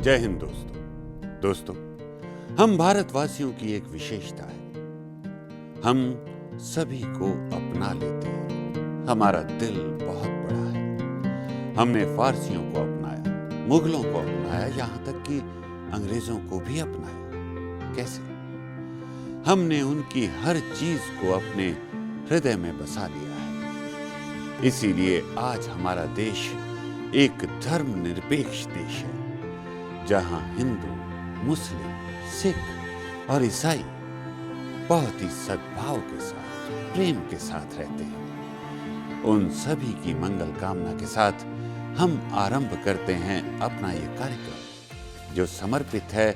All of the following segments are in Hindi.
जय हिंद दोस्तों, हम भारतवासियों की एक विशेषता है, हम सभी को अपना लेते हैं। हमारा दिल बहुत बड़ा है। हमने फारसियों को अपनाया, मुगलों को अपनाया, यहाँ तक कि अंग्रेजों को भी अपनाया। कैसे? हमने उनकी हर चीज को अपने हृदय में बसा लिया है। इसीलिए आज हमारा देश एक धर्मनिरपेक्ष देश है, जहां हिंदू, मुस्लिम, सिख और ईसाई बहुत ही सद्भाव के साथ, प्रेम के साथ रहते हैं। उन सभी की मंगल कामना के साथ हम आरंभ करते हैं अपना ये कार्यक्रम, जो समर्पित है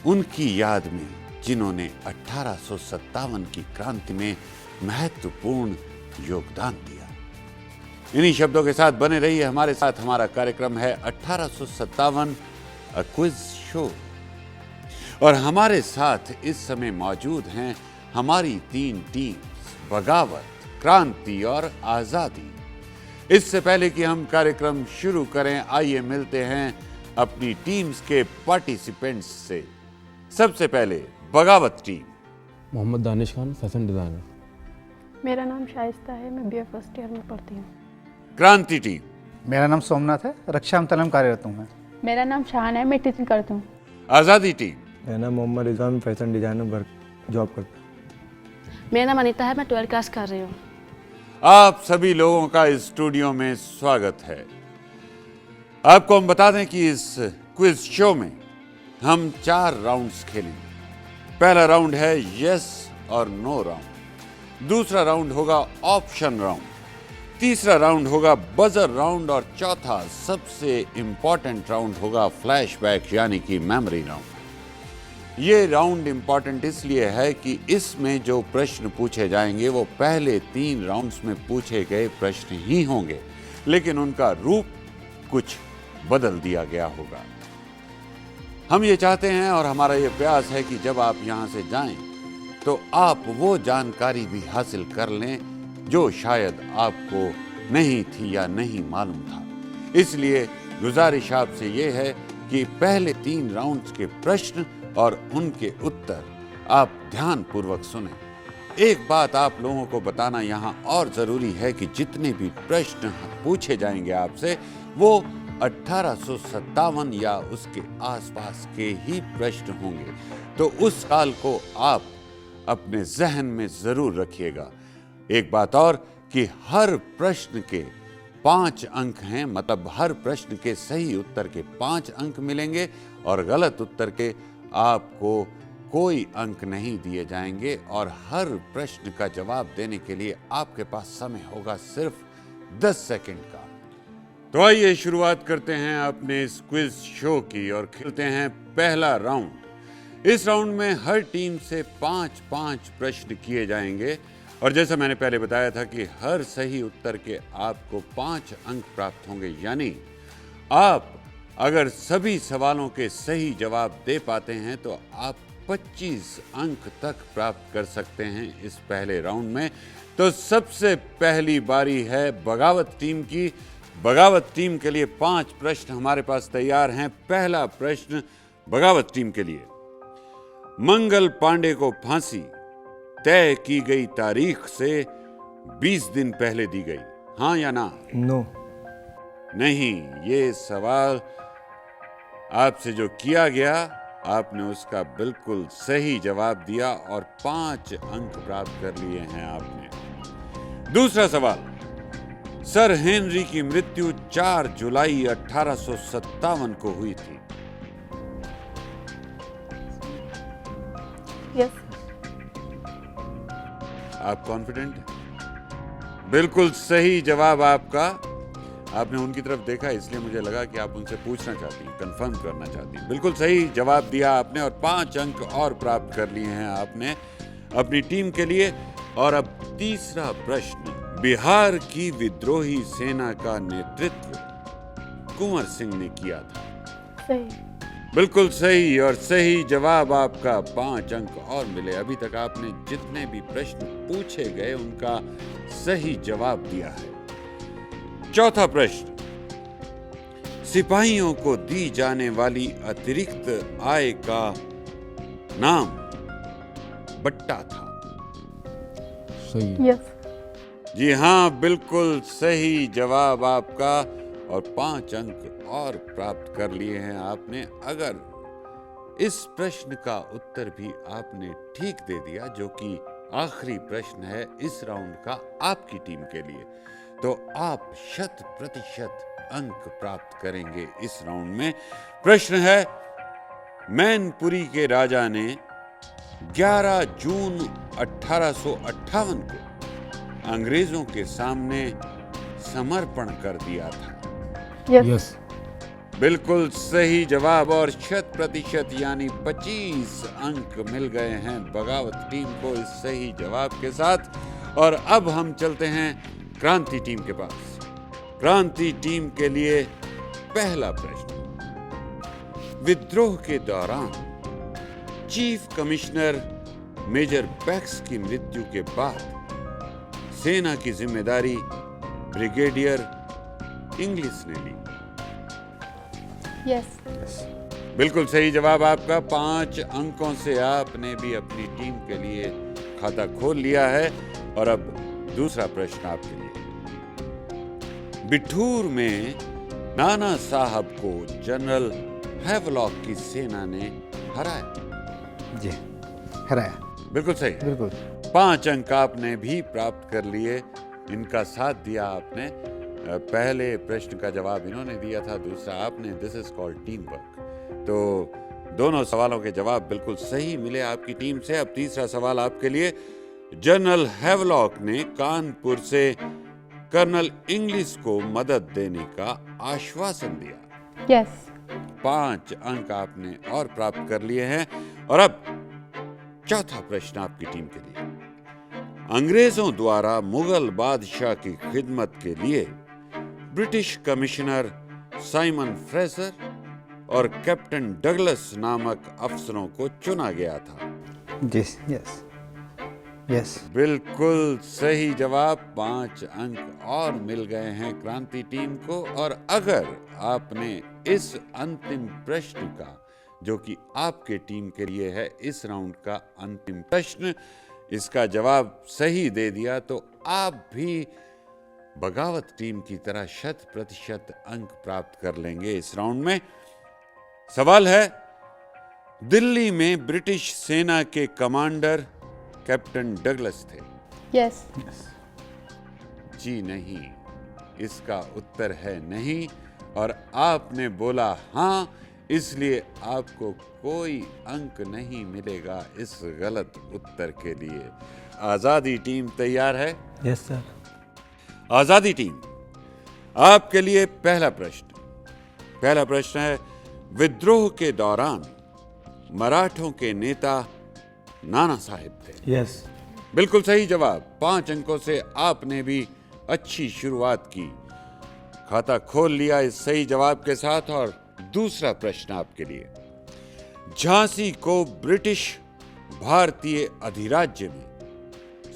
उनकी याद में जिन्होंने 1857 की क्रांति में महत्वपूर्ण योगदान दिया। इन्हीं शब्दों के साथ बने रहिए हमारे साथ। हमारा कार्यक्रम है 1857 अ क्विज शो, और हमारे साथ इस समय मौजूद हैं हमारी 3 टीम्स, बगावत, क्रांति और आजादी। इससे पहले कि हम कार्यक्रम शुरू करें, आइए मिलते हैं अपनी टीम्स के पार्टिसिपेंट्स से। सबसे पहले बगावत team. Mohammad Danish Khan, fashion designer. मेरा नाम शाइस्ता है, मैं बीए फर्स्ट ईयर में पढ़ती हूँ। क्रांति टीम। मेरा नाम सोमनाथ है, रक्षा मंत्रालय में कार्यरत हूँ मैं। मेरा नाम शाहान है, मैं टीचिंग करती हूँ। आजादी टीम। मेरा नाम Mohammad Rizwan, fashion designer job करता हूँ। मेरा नाम अनीता है, मैं 12th क्लास कर रही हूँ। आप सभी लोगों का इस स्टूडियो में स्वागत है। आपको हम बता दें कि इस क्विज शो में हम 4 राउंड्स खेलेंगे। पहला राउंड है यस और नो राउंड, दूसरा राउंड होगा ऑप्शन राउंड, तीसरा राउंड होगा बजर राउंड, और चौथा सबसे इंपॉर्टेंट राउंड होगा फ्लैशबैक यानी कि मेमोरी राउंड। ये राउंड इंपॉर्टेंट इसलिए है कि इसमें जो प्रश्न पूछे जाएंगे वो पहले 3 राउंड्स में पूछे गए प्रश्न ही होंगे, लेकिन उनका रूप कुछ बदल दिया गया होगा। हम ये चाहते हैं और हमारा ये प्रयास है कि जब आप यहाँ से जाएं तो आप वो जानकारी भी हासिल कर लें जो शायद आपको नहीं थी या नहीं मालूम था। इसलिए गुजारिश आपसे ये है कि पहले 3 राउंड्स के प्रश्न और उनके उत्तर आप ध्यानपूर्वक सुनें। एक बात आप लोगों को बताना यहाँ और जरूरी है कि जितने भी प्रश्न पूछे जाएंगे आपसे, वो 1857 या उसके आसपास के ही प्रश्न होंगे। तो उस साल को आप अपने जहन में जरूर रखिएगा। एक बात और कि हर प्रश्न के 5 अंक हैं, मतलब हर प्रश्न के सही उत्तर के 5 अंक मिलेंगे और गलत उत्तर के आपको कोई अंक नहीं दिए जाएंगे। और हर प्रश्न का जवाब देने के लिए आपके पास समय होगा सिर्फ 10 सेकंड का। तो आइए शुरुआत करते हैं अपने इस क्विज शो की और खेलते हैं पहला राउंड। इस राउंड में हर टीम से 5-5 प्रश्न किए जाएंगे, और जैसा मैंने पहले बताया था कि हर सही उत्तर के आपको 5 अंक प्राप्त होंगे। यानी आप अगर सभी सवालों के सही जवाब दे पाते हैं तो आप 25 अंक तक प्राप्त कर सकते हैं इस पहले राउंड में। तो सबसे पहली बारी है बगावत टीम की। बगावत टीम के लिए 5 प्रश्न हमारे पास तैयार हैं। पहला प्रश्न बगावत टीम के लिए, मंगल पांडे को फांसी तय की गई तारीख से 20 दिन पहले दी गई, हाँ या ना? नो। नहीं, ये सवाल आपसे जो किया गया आपने उसका बिल्कुल सही जवाब दिया और 5 अंक प्राप्त कर लिए हैं आपने। दूसरा सवाल, सर हेनरी की मृत्यु 4 जुलाई 1857 को हुई थी। यस। आप कॉन्फिडेंट हैं? बिल्कुल सही जवाब आपका। आपने उनकी तरफ देखा इसलिए मुझे लगा कि आप उनसे पूछना चाहती हैं, कंफर्म करना चाहती हैं। बिल्कुल सही जवाब दिया आपने और 5 अंक और प्राप्त कर लिए हैं आपने अपनी टीम के लिए। और अब तीसरा प्रश्न, बिहार की विद्रोही सेना का नेतृत्व कुंवर सिंह ने किया था। सही। बिल्कुल सही, और सही जवाब आपका 5 अंक और मिले। अभी तक आपने जितने भी प्रश्न पूछे गए उनका सही जवाब दिया है। चौथा प्रश्न, सिपाहियों को दी जाने वाली अतिरिक्त आय का नाम बट्टा था। सही। यस। जी हाँ, बिल्कुल सही जवाब आपका, और 5 अंक और प्राप्त कर लिए हैं आपने। अगर इस प्रश्न का उत्तर भी आपने ठीक दे दिया, जो कि आखिरी प्रश्न है इस राउंड का आपकी टीम के लिए, तो आप 100% अंक प्राप्त करेंगे इस राउंड में। प्रश्न है, मैनपुरी के राजा ने 11 जून 1858 को अंग्रेजों के सामने समर्पण कर दिया था। यस। यस। बिल्कुल सही जवाब, और 100% यानी 25 अंक मिल गए हैं बगावत टीम को इस सही जवाब के साथ। और अब हम चलते हैं क्रांति टीम के पास। क्रांति टीम के लिए पहला प्रश्न, विद्रोह के दौरान चीफ कमिश्नर मेजर पैक्स की मृत्यु के बाद सेना की जिम्मेदारी ब्रिगेडियर इंग्लिश ने ली। यस। बिल्कुल सही जवाब आपका। 5 अंकों से आपने भी अपनी टीम के लिए खाता खोल लिया है। और अब दूसरा प्रश्न आपके लिए, बिठूर में नाना साहब को जनरल हैवलॉक की सेना ने हराया। जी, हराया। बिल्कुल सही। बिल्कुल। 5 अंक आपने भी प्राप्त कर लिए। इनका साथ दिया आपने। पहले प्रश्न का जवाब इन्होंने दिया था, दूसरा आपने। This is called team work. तो दोनों सवालों के जवाब बिल्कुल सही मिले आपकी टीम से। अब तीसरा सवाल आपके लिए, जनरल हैवलॉक ने कानपुर से कर्नल इंग्लिश को मदद देने का आश्वासन दिया। यस। 5 अंक आपने और प्राप्त कर लिए हैं। और अब चौथा प्रश्न आपकी टीम के लिए, अंग्रेजों द्वारा मुगल बादशाह की खिदमत के लिए ब्रिटिश कमिश्नर साइमन फ्रेजर और कैप्टन डगलस नामक अफसरों को चुना गया था। जी, यस यस। बिल्कुल सही जवाब। 5 अंक और मिल गए हैं क्रांति टीम को। और अगर आपने इस अंतिम प्रश्न का, जो कि आपके टीम के लिए है इस राउंड का अंतिम प्रश्न, इसका जवाब सही दे दिया, तो आप भी बगावत टीम की तरह 100% अंक प्राप्त कर लेंगे इस राउंड में। सवाल है, दिल्ली में ब्रिटिश सेना के कमांडर कैप्टन डगलस थे। यस। जी नहीं, इसका उत्तर है नहीं। और आपने बोला हाँ, इसलिए आपको कोई अंक नहीं मिलेगा इस गलत उत्तर के लिए। आजादी टीम तैयार है? Yes sir. आजादी टीम, आपके लिए पहला प्रश्न है, विद्रोह के दौरान मराठों के नेता नाना साहेब थे। यस। बिल्कुल सही जवाब। 5 अंकों से आपने भी अच्छी शुरुआत की, खाता खोल लिया इस सही जवाब के साथ। और दूसरा प्रश्न आपके लिए, झांसी को ब्रिटिश भारतीय अधिराज्य में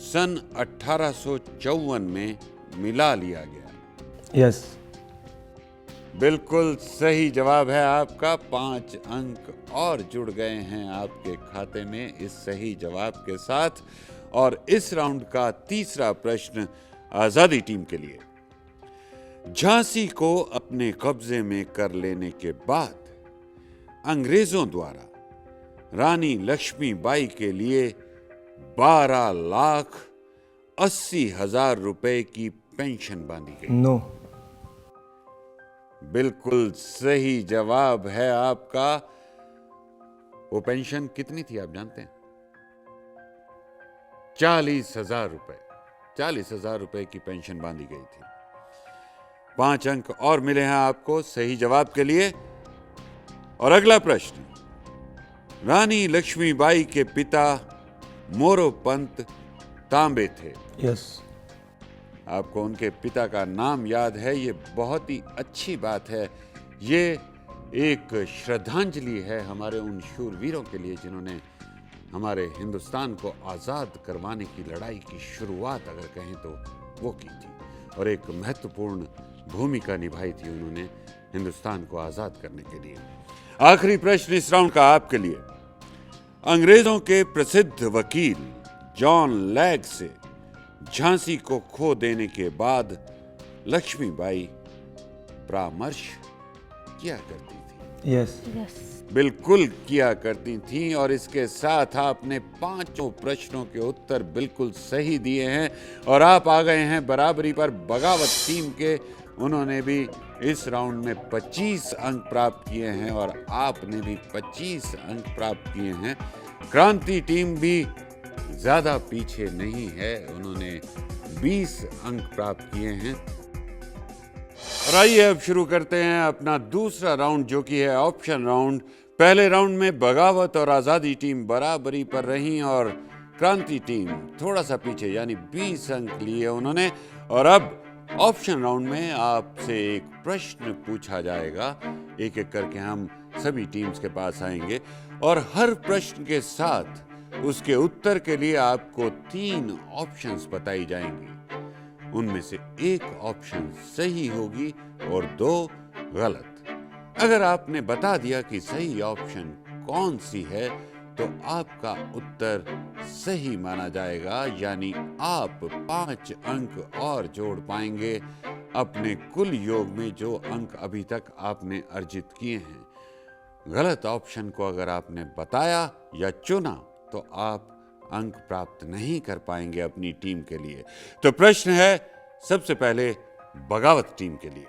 सन 1854 में मिला लिया गया। यस। बिल्कुल सही जवाब है आपका। 5 अंक और जुड़ गए हैं आपके खाते में इस सही जवाब के साथ। और इस राउंड का तीसरा प्रश्न आजादी टीम के लिए, झांसी को अपने कब्जे में कर लेने के बाद अंग्रेजों द्वारा रानी लक्ष्मीबाई के लिए 12,80,000 रुपए की पेंशन बांधी गई। नो। बिल्कुल सही जवाब है आपका। वो पेंशन कितनी थी आप जानते हैं? 40,000 रुपए। 40,000 रुपए की पेंशन बांधी गई थी। 5 अंक और मिले हैं आपको सही जवाब के लिए। और अगला प्रश्न, रानी लक्ष्मीबाई के पिता मोरोपंत तांबे थे। यस। आपको उनके पिता का नाम याद है, ये बहुत ही अच्छी बात है। ये एक श्रद्धांजलि है हमारे उन शूरवीरों के लिए जिन्होंने हमारे हिंदुस्तान को आज़ाद करवाने की लड़ाई की शुरुआत अगर कहें तो वो की थी, और एक महत्वपूर्ण भूमिका निभाई थी उन्होंने हिंदुस्तान को आजाद करने के लिए। आखिरी प्रश्न इस राउंड का आपके लिए। अंग्रेजों के प्रसिद्ध वकील जॉन लैग से झांसी को खो देने के बाद लक्ष्मीबाई परामर्श किया करती थी। यस। यस। बिल्कुल किया करती थी और इसके साथ आपने 5 प्रश्नों के उत्तर बिल्कुल सही दिए हैं और आप आ गए हैं बराबरी पर बगावत टीम के। उन्होंने भी इस राउंड में 25 अंक प्राप्त किए हैं और आपने भी 25 अंक प्राप्त किए हैं। क्रांति टीम भी ज्यादा पीछे नहीं है, उन्होंने 20 अंक प्राप्त किए हैं। और आइए अब शुरू करते हैं अपना दूसरा राउंड जो कि है ऑप्शन राउंड। पहले राउंड में बगावत और आज़ादी टीम बराबरी पर रही और क्रांति टीम थोड़ा सा पीछे यानी 20 अंक लिए उन्होंने। और अब ऑप्शन राउंड में आपसे एक प्रश्न पूछा जाएगा, एक एक करके हम सभी टीम्स के पास आएंगे और हर प्रश्न के साथ उसके उत्तर के लिए आपको 3 ऑप्शंस बताई जाएंगी। उनमें से एक ऑप्शन सही होगी और 2 गलत। अगर आपने बता दिया कि सही ऑप्शन कौन सी है तो आपका उत्तर सही माना जाएगा, यानी आप 5 अंक और जोड़ पाएंगे अपने कुल योग में जो अंक अभी तक आपने अर्जित किए हैं। गलत ऑप्शन को अगर आपने बताया या चुना तो आप अंक प्राप्त नहीं कर पाएंगे अपनी टीम के लिए। तो प्रश्न है सबसे पहले बगावत टीम के लिए।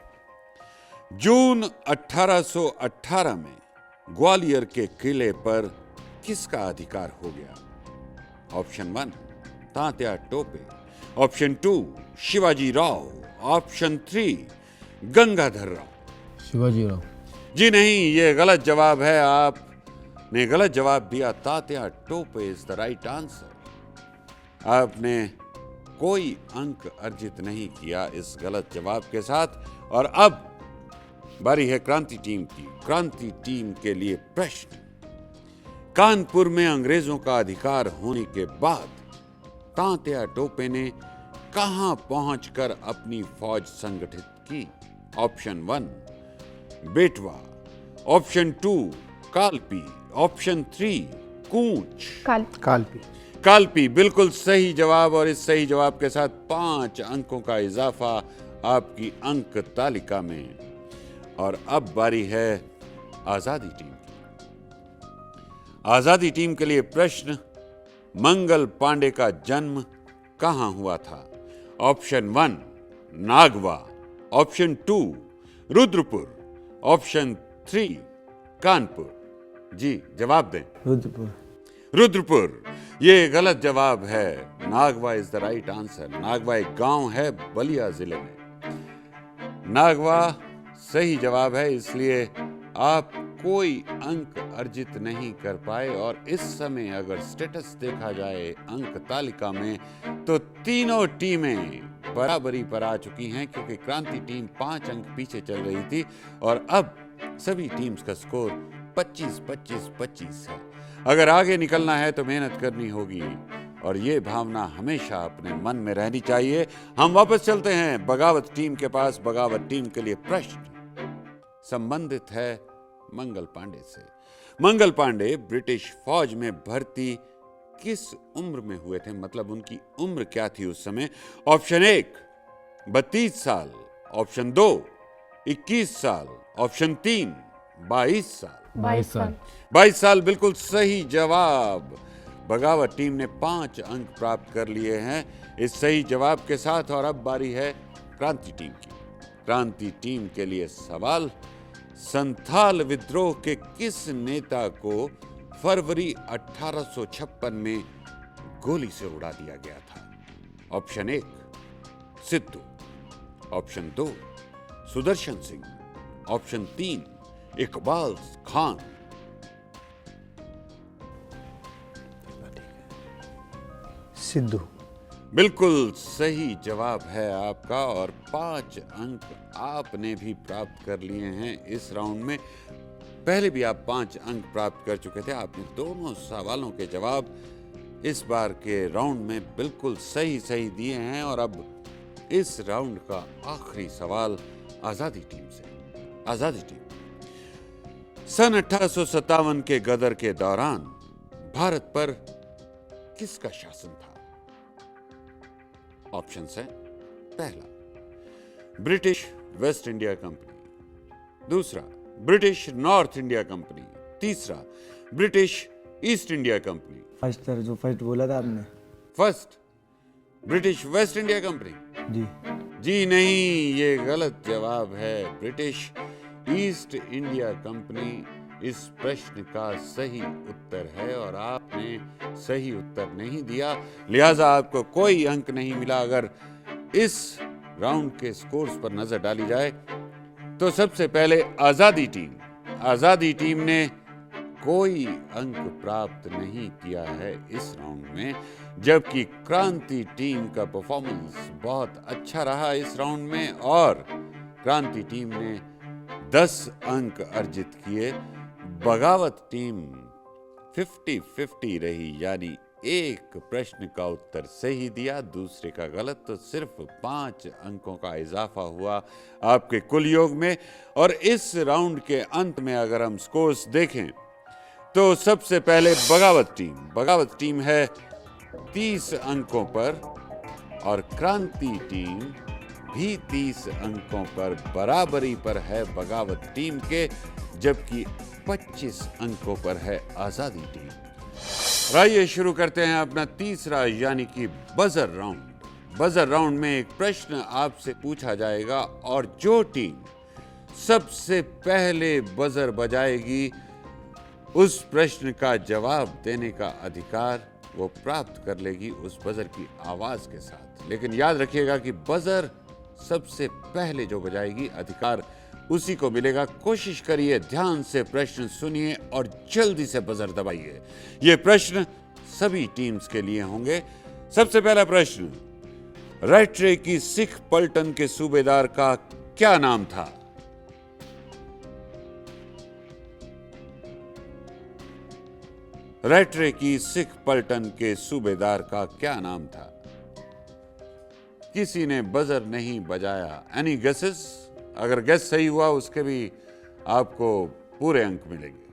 जून 1818 में ग्वालियर के किले पर किसका अधिकार हो गया? Option 1 Tatya Tope, option 2 Shivaji Rao, option 3 Gangadhar Rao. Shivaji Rao. जी नहीं, ये गलत जवाब है। आपने गलत जवाब दिया। Tatya Tope is the right answer. आपने कोई अंक अर्जित नहीं किया इस गलत जवाब के साथ। और अब बारी है क्रांति टीम की। क्रांति टीम के लिए प्रश्न। कानपुर में अंग्रेजों का अधिकार होने के बाद तात्या टोपे ने कहां पहुंचकर अपनी फौज संगठित की? ऑप्शन 1 बेटवा, ऑप्शन 2 कालपी, ऑप्शन 3 कूच। कालपी। कालपी बिल्कुल सही जवाब और इस सही जवाब के साथ 5 अंकों का इजाफा आपकी अंक तालिका में। और अब बारी है आजादी टीम की। आजादी टीम के लिए प्रश्न। मंगल पांडे का जन्म कहां हुआ था? Option 1 Nagwa, option 2 Rudrapur, option 3 Kanpur. जी जवाब दें। रुद्रपुर। रुद्रपुर ये गलत जवाब है। Nagwa is the right answer. Nagwa एक गांव है बलिया जिले में। नागवा सही जवाब है, इसलिए आप कोई अंक अर्जित नहीं कर पाए। और इस समय अगर स्टेटस देखा जाए अंक तालिका में तो तीनों टीमें बराबरी पर आ चुकी हैं, क्योंकि क्रांति टीम 5 अंक पीछे चल रही थी और अब सभी टीम्स का स्कोर 25-25-25 है। अगर आगे निकलना है तो मेहनत करनी होगी और ये भावना हमेशा अपने मन में रहनी चाहिए। हम वापस चलते हैं बगावत टीम के पास। बगावत टीम के लिए प्रश्न संबंधित है मंगल पांडे से। मंगल पांडे ब्रिटिश फौज में भर्ती किस उम्र में हुए थे? मतलब उनकी उम्र क्या थी उस समय? ऑप्शन 1 32 साल, ऑप्शन 2 21 साल, ऑप्शन 3 22 साल। 22 साल। 22 साल बिल्कुल सही जवाब। बगावत टीम ने 5 अंक प्राप्त कर लिए हैं इस सही जवाब के साथ। और अब बारी है क्रांति टीम की। क्रांति टीम के लिए सवाल। संथाल विद्रोह के किस नेता को फरवरी 1856 में गोली से उड़ा दिया गया था? Option 1 Sidhu, option 2 Sudarshan Singh, option 3 Iqbal Khan. Sidhu. बिल्कुल सही जवाब है आपका और 5 अंक आपने भी प्राप्त कर लिए हैं इस राउंड में। पहले भी आप 5 अंक प्राप्त कर चुके थे। आपने दोनों सवालों के जवाब इस बार के राउंड में बिल्कुल सही दिए हैं। और अब इस राउंड का आखिरी सवाल आजादी टीम से। आजादी टीम। सन 1857 के गदर के दौरान भारत पर किसका शासन था? ऑप्शंस हैं, पहला ब्रिटिश वेस्ट इंडिया कंपनी, दूसरा ब्रिटिश नॉर्थ इंडिया कंपनी, तीसरा British East India Company. First sir, जो फर्स्ट बोला था आपने। First British West India Company? जी। जी नहीं, ये गलत जवाब है। ब्रिटिश ईस्ट इंडिया कंपनी इस प्रश्न का सही उत्तर है और आपने सही उत्तर नहीं दिया, लिहाजा आपको कोई अंक नहीं मिला। अगर इस राउंड के स्कोर्स पर नजर डाली जाए तो सबसे पहले आजादी टीम ने कोई अंक प्राप्त नहीं किया है इस राउंड में, जबकि क्रांति टीम का परफॉर्मेंस बहुत अच्छा रहा इस राउंड में और क्रांति टीम ने 10 अंक अर्जित किए। बगावत टीम 50-50 रही, यानी एक प्रश्न का उत्तर सही दिया, दूसरे का गलत, तो सिर्फ 5 अंकों का इजाफा हुआ आपके कुल योग में। और इस राउंड के अंत में अगर हम स्कोर्स देखें तो सबसे पहले बगावत टीम है 30 अंकों पर और क्रांति टीम भी 30 अंकों पर बराबरी पर है बगावत टीम के, जबकि 25 अंकों पर है आजादी टीम। आइए शुरू करते हैं अपना तीसरा यानी कि बजर राउंड। बजर राउंड में एक प्रश्न आपसे पूछा जाएगा और जो टीम सबसे पहले बजर बजाएगी उस प्रश्न का जवाब देने का अधिकार वो प्राप्त कर लेगी उस बजर की आवाज के साथ। लेकिन याद रखिएगा कि बजर सबसे पहले जो बजाएगी अधिकार उसी को मिलेगा। कोशिश करिए, ध्यान से प्रश्न सुनिए और जल्दी से बजर दबाइए। ये प्रश्न सभी टीम्स के लिए होंगे। सबसे पहला प्रश्न, रायट्रे की सिख पलटन के सूबेदार का क्या नाम था? रायट्रे की सिख पलटन के सूबेदार का क्या नाम था? किसी ने बजर नहीं बजाया। Any guesses? अगर गेस सही हुआ उसके भी आपको पूरे अंक मिलेंगे।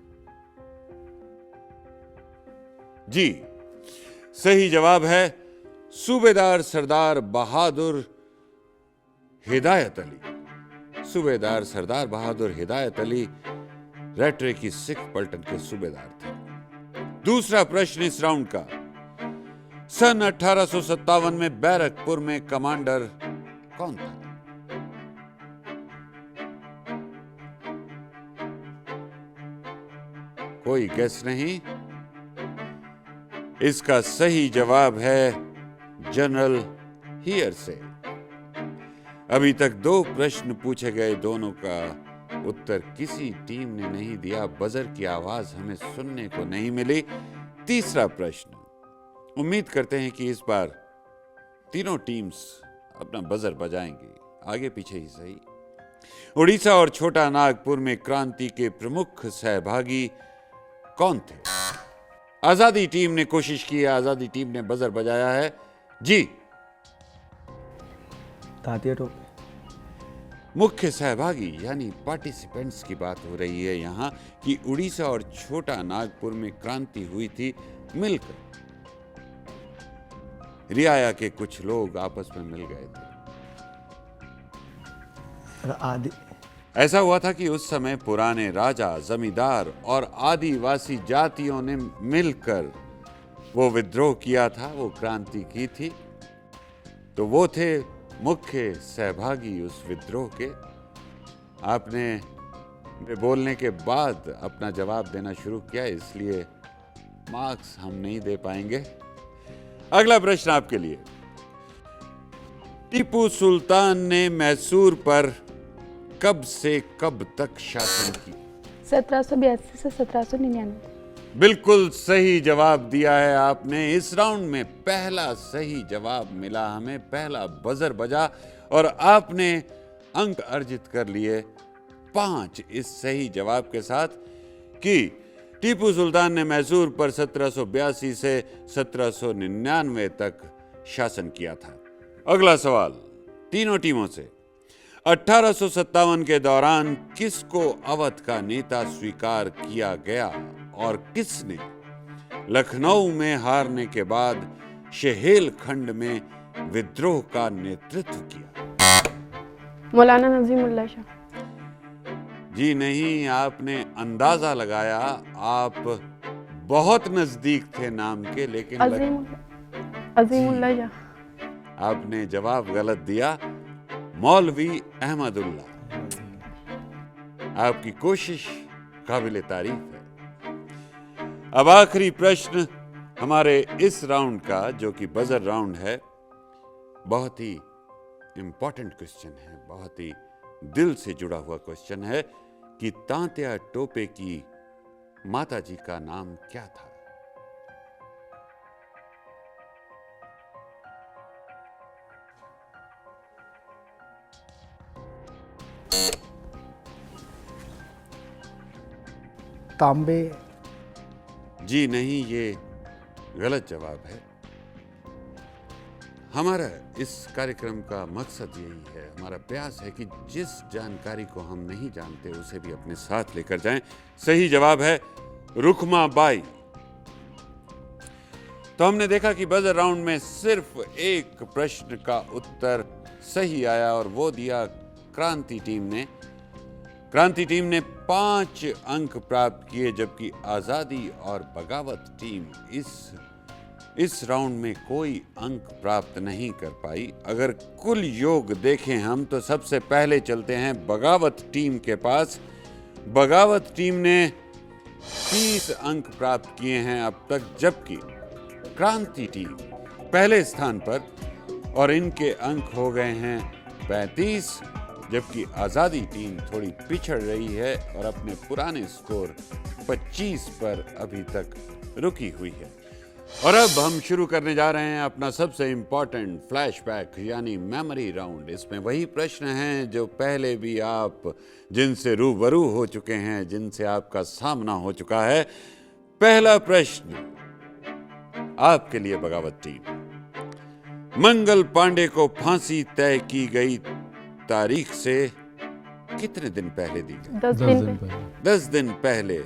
जी, सही जवाब है सूबेदार सरदार बहादुर हिदायत अली। सूबेदार सरदार बहादुर हिदायत अली रायट्रे की सिख पलटन के सूबेदार थे। दूसरा प्रश्न इस राउंड का, सन 1857 में बैरकपुर में कमांडर कौन था? कोई गेस नहीं? इसका सही जवाब है जनरल हियर से। अभी तक 2 प्रश्न पूछे गए, दोनों का उत्तर किसी टीम ने नहीं दिया। बजर की आवाज हमें सुनने को नहीं मिली। तीसरा प्रश्न, उम्मीद करते हैं कि इस बार तीनों टीम्स अपना बजर बजाएंगी, आगे पीछे ही सही। उड़ीसा और छोटा नागपुर में क्रांति के प्रमुख सहभागी कौन थे? आजादी टीम ने कोशिश की है, आजादी टीम ने बजर बजाया है। जी, तात्या टोपे। मुख्य सहभागी यानी पार्टिसिपेंट्स की बात हो रही है यहां कि उड़ीसा और छोटा नागपुर में क्रांति हुई थी मिलकर। रियाया के कुछ लोग आपस में मिल गए थे। ऐसा हुआ था कि उस समय पुराने राजा, जमींदार और आदिवासी जातियों ने मिलकर वो विद्रोह किया था, वो क्रांति की थी। तो वो थे मुख्य सहभागी उस विद्रोह के। आपने बोलने के बाद अपना जवाब देना शुरू किया, इसलिए मार्क्स हम नहीं दे पाएंगे। अगला प्रश्न आपके लिए, टीपू सुल्तान ने मैसूर पर कब से कब तक शासन की? 1782 से 1799। बिल्कुल सही जवाब दिया है आपने। इस राउंड में पहला सही जवाब मिला हमें, पहला बजर बजा और आपने अंक अर्जित कर लिए 5 इस सही जवाब के साथ कि टीपू सुल्तान ने मैसूर पर 1782 से 1799 तक शासन किया था। अगला सवाल तीनों टीमों से, 1857 के दौरान किसको अवध का नेता स्वीकार किया गया और किसने लखनऊ में हारने के बाद शहेल खंड में विद्रोह का नेतृत्व किया? मौलाना नजीमुल्लाह शाह। जी नहीं, आपने अंदाजा लगाया, आप बहुत नजदीक थे नाम के, लेकिन अजीमुल्लाह शाह। आपने जवाब गलत दिया। मौलवी अहमदुल्लाह। आपकी कोशिश काबिल तारीफ है। अब आखिरी प्रश्न हमारे इस राउंड का, जो कि बजर राउंड है, बहुत ही इंपॉर्टेंट क्वेश्चन है, बहुत ही दिल से जुड़ा हुआ क्वेश्चन है कि तांत्या टोपे की माता जी का नाम क्या था? तांबे। जी नहीं, ये गलत जवाब है। हमारा इस कार्यक्रम का मकसद यही है, हमारा प्रयास है कि जिस जानकारी को हम नहीं जानते उसे भी अपने साथ लेकर जाएं। सही जवाब है रुखमा बाई। तो हमने देखा कि बजर राउंड में सिर्फ एक प्रश्न का उत्तर सही आया और वो दिया क्रांति टीम ने। क्रांति टीम ने 5 अंक प्राप्त किए, जबकि आजादी और बगावत टीम इस राउंड में कोई अंक प्राप्त नहीं कर पाई। अगर कुल योग देखें हम तो सबसे पहले चलते हैं बगावत टीम के पास। बगावत टीम ने 30 अंक प्राप्त किए हैं अब तक, जबकि क्रांति टीम पहले स्थान पर और इनके अंक हो गए हैं 35, जबकि आजादी टीम थोड़ी पिछड़ रही है और अपने पुराने स्कोर 25 पर अभी तक रुकी हुई है। और अब हम शुरू करने जा रहे हैं अपना सबसे इंपॉर्टेंट फ्लैशबैक यानी मेमोरी राउंड। इसमें वही प्रश्न हैं जो पहले भी आप जिनसे रूबरू हो चुके हैं, जिनसे आपका सामना हो चुका है। पहला प्रश्न आपके लिए बगावत टीम। मंगल पांडे को फांसी तय की गई तारीख से कितने दिन पहले दी गई? 10 दिन पहले। 10 दिन पहले।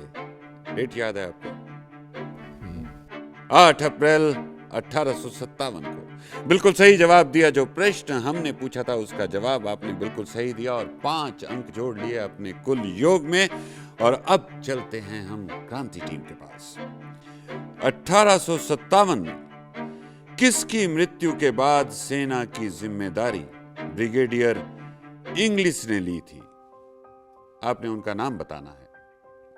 डेट याद है आपको? 8 अप्रैल 1857 को। बिल्कुल सही जवाब दिया। जो प्रश्न हमने पूछा था उसका जवाब आपने बिल्कुल सही दिया और 5 अंक जोड़ लिए अपने कुल योग में। और अब चलते हैं हम क्रांति टीम के पास। 1857 में किसकी मृत्यु के बाद सेना की जिम्मेदारी ब्रिगेडियर इंग्लिश ने ली थी? आपने उनका नाम बताना है।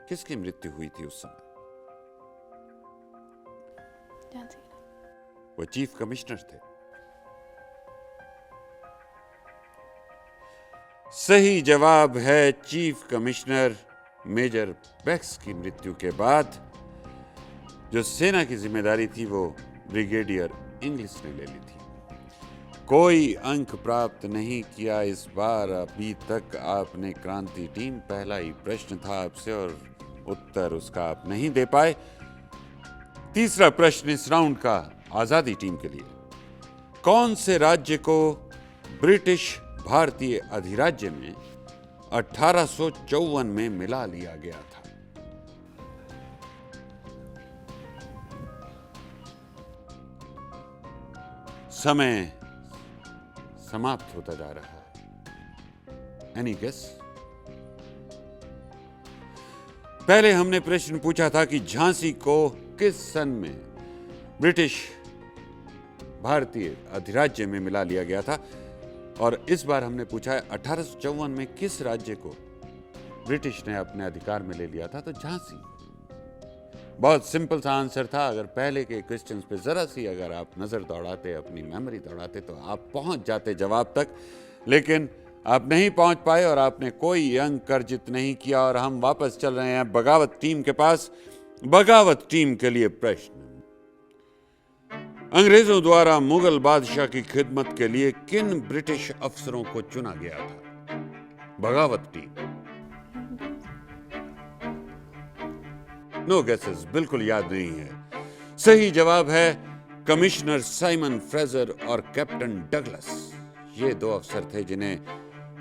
किसकी मृत्यु हुई थी उस समय? वो चीफ कमिश्नर थे। सही जवाब है चीफ कमिश्नर मेजर बेक्स की मृत्यु के बाद जो सेना की जिम्मेदारी थी वो ब्रिगेडियर इंग्लिश ने ले ली थी। कोई अंक प्राप्त नहीं किया इस बार अभी तक आपने। क्रांति टीम पहला ही प्रश्न था आपसे और उत्तर उसका आप नहीं दे पाए। तीसरा प्रश्न इस राउंड का आजादी टीम के लिए। कौन से राज्य को ब्रिटिश भारतीय अधिराज्य में 1854 में मिला लिया गया था? समय समाप्त होता जा रहा है। Any guess? पहले हमने प्रश्न पूछा था कि झांसी को किस सन में ब्रिटिश भारतीय अधिराज्य में मिला लिया गया था, और इस बार हमने पूछा है 1854 में किस राज्य को ब्रिटिश ने अपने अधिकार में ले लिया था? तो झांसी। बहुत सिंपल सा आंसर था। अगर पहले के क्वेश्चंस पे जरा सी अगर आप नजर दौड़ाते, अपनी मेमोरी दौड़ाते तो आप पहुंच जाते जवाब तक, लेकिन आप नहीं पहुंच पाए और आपने कोई अंक अर्जित नहीं किया। और हम वापस चल रहे हैं बगावत टीम के पास। बगावत टीम के लिए प्रश्न। अंग्रेजों द्वारा मुगल बादशाह की खिदमत के लिए किन ब्रिटिश अफसरों को चुना गया था? बगावत टीम। नो गेसेस, बिल्कुल याद नहीं है। सही जवाब है कमिश्नर साइमन फ्रेजर और कैप्टन डगलस। ये 2 अफसर थे जिन्हें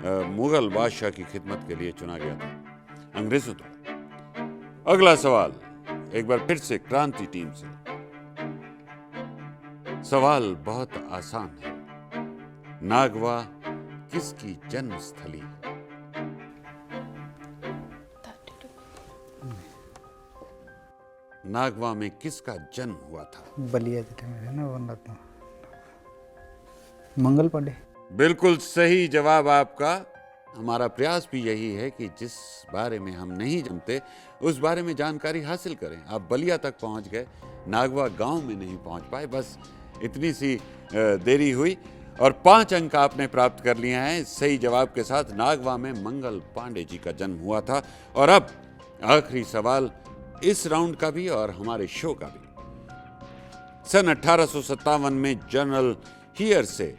मुगल बादशाह की खिदमत के लिए चुना गया था अंग्रेजों द्वारा। अगला सवाल एक बार फिर से क्रांति टीम से। सवाल बहुत आसान है। नागवा किसकी जन्म स्थली है? नागवा में किसका जन्म हुआ था? बलिया जिले में है ना वो मंगल पांडे। बिल्कुल सही जवाब आपका। हमारा प्रयास भी यही है कि जिस बारे में हम नहीं जानते उस बारे में जानकारी हासिल करें। आप बलिया तक पहुंच गए, नागवा गांव में नहीं पहुंच पाए, बस इतनी सी देरी हुई और 5 अंक आपने प्राप्त कर लिए हैं सही जवाब के साथ। नागवा में मंगल पांडे जी का जन्म हुआ था। और अब आखिरी सवाल इस राउंड का भी और हमारे शो का भी। सन 1857 में जनरल हियर से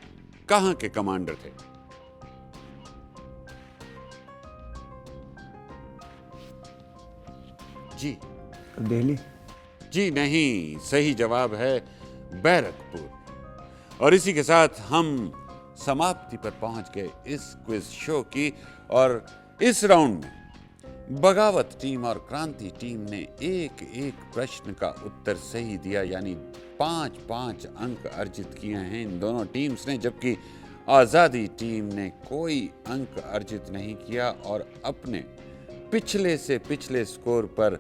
कहां के कमांडर थे? जी दिल्ली। जी नहीं, सही जवाब है बैरकपुर। और इसी के साथ हम समाप्ति पर पहुंच गए इस क्विज शो की। और इस राउंड में बगावत टीम और क्रांति टीम ने एक एक प्रश्न का उत्तर सही दिया, यानी 5-5 अंक अर्जित किए हैं इन दोनों टीम्स ने, जबकि आज़ादी टीम ने कोई अंक अर्जित नहीं किया और अपने पिछले से पिछले स्कोर पर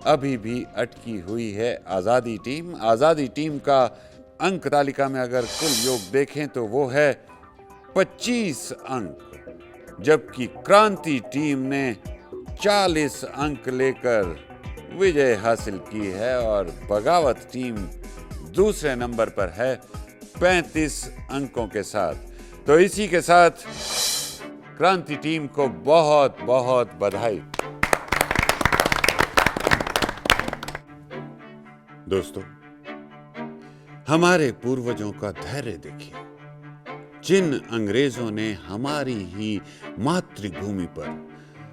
अभी भी अटकी हुई है आज़ादी टीम। आज़ादी टीम का अंक तालिका में अगर कुल योग देखें तो वो है 25 अंक, जबकि क्रांति टीम ने 40 अंक लेकर विजय हासिल की है और बगावत टीम दूसरे नंबर पर है 35 अंकों के साथ। तो इसी के साथ क्रांति टीम को बहुत बहुत बधाई। दोस्तों, हमारे पूर्वजों का धैर्य देखिए। जिन अंग्रेजों ने हमारी ही मातृभूमि पर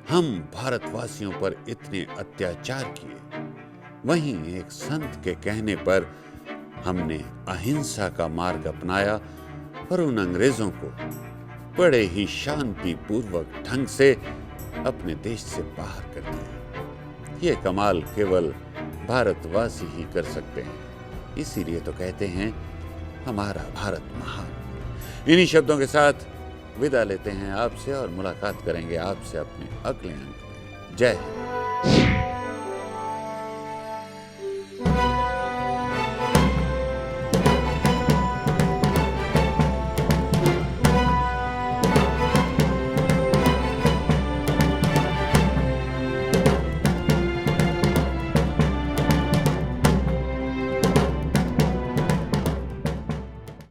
हम भारतवासियों पर इतने अत्याचार किए, वहीं एक संत के कहने पर हमने अहिंसा का मार्ग अपनाया और उन अंग्रेजों को बड़े ही शांतिपूर्वक ढंग से अपने देश से बाहर कर दिया। ये कमाल केवल भारतवासी ही कर सकते हैं। इसीलिए तो कहते हैं हमारा भारत महान। इन्हीं शब्दों के साथ विदा लेते हैं आपसे और मुलाकात करेंगे आपसे अपने अगले अंक में। जय हिंद।